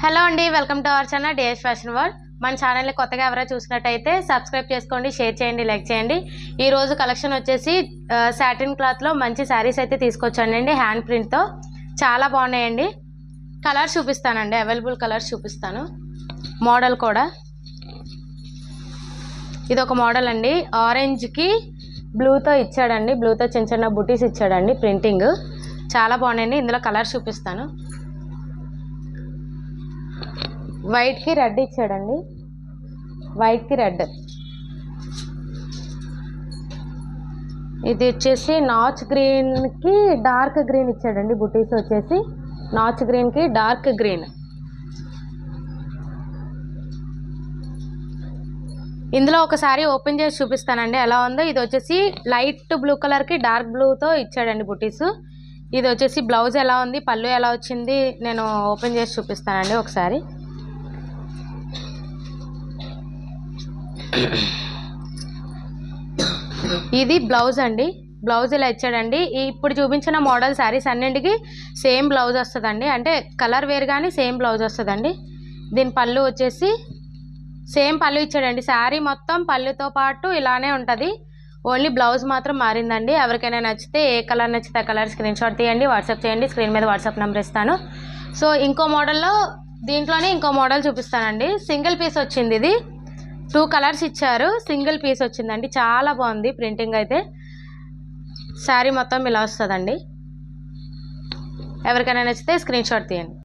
Hello అండి, welcome to our channel DS fashion world. మన ఛానల్ని కొత్తగా ఎవరైనా చూసినట్టయితే సబ్స్క్రైబ్ చేసుకోండి, షేర్ చేయండి, లైక్ చేయండి. ఈరోజు కలెక్షన్ వచ్చేసి సాటిన్ క్లాత్లో మంచి శారీస్ అయితే తీసుకొచ్చానండి. హ్యాండ్ ప్రింట్తో చాలా బాగున్నాయండి. కలర్స్ చూపిస్తానండి, అవైలబుల్ కలర్స్ చూపిస్తాను. మోడల్ కూడా ఇది ఒక మోడల్ అండి. ఆరెంజ్కి బ్లూతో ఇచ్చాడండి. బ్లూతో చిన్న చిన్న బుటీస్ ఇచ్చాడండి. ప్రింటింగ్ చాలా బాగున్నాయండి. ఇందులో కలర్స్ చూపిస్తాను. వైట్కి రెడ్ ఇచ్చాడండి. వైట్కి రెడ్. ఇది వచ్చేసి నాచ్ గ్రీన్కి డార్క్ గ్రీన్ ఇచ్చాడండి. బుటీస్ వచ్చేసి నాచ్ గ్రీన్కి డార్క్ గ్రీన్. ఇందులో ఒకసారి ఓపెన్ చేసి చూపిస్తానండి ఎలా ఉందో. ఇది వచ్చేసి లైట్ బ్లూ కలర్కి డార్క్ బ్లూతో ఇచ్చాడండి బుటీస్. ఇది వచ్చేసి బ్లౌజ్ ఎలా ఉంది, పళ్ళు ఎలా వచ్చింది నేను ఓపెన్ చేసి చూపిస్తానండి ఒకసారి. ఇది బ్లౌజ్ అండి. బ్లౌజ్ ఇలా ఇచ్చాడండి. ఇప్పుడు చూపించిన మోడల్ శారీస్ అన్నింటికి సేమ్ బ్లౌజ్ వస్తుందండి. అంటే కలర్ వేరు కానీ సేమ్ బ్లౌజ్ వస్తుందండి. దీని పళ్ళు వచ్చేసి సేమ్ పళ్ళు ఇచ్చాడండి. శారీ మొత్తం పళ్ళుతో పాటు ఇలానే ఉంటుంది. ఓన్లీ బ్లౌజ్ మాత్రం మారిందండి. ఎవరికైనా నచ్చితే ఏ కలర్ నచ్చితే ఆ కలర్ స్క్రీన్ షాట్ తీయండి, వాట్సాప్ చేయండి. స్క్రీన్ మీద వాట్సాప్ నెంబర్ ఇస్తాను. సో ఇంకో మోడల్లో దీంట్లోనే ఇంకో మోడల్ చూపిస్తానండి. సింగిల్ పీస్ వచ్చింది. ఇది 2 కలర్స్ ఇచ్చారు. సింగిల్ పీస్ వచ్చిందండి. చాలా బాగుంది ప్రింటింగ్ అయితే. శారీ మొత్తం ఇలా వస్తుందండి. ఎవరికైనా నచ్చితే స్క్రీన్ షాట్ తీయండి.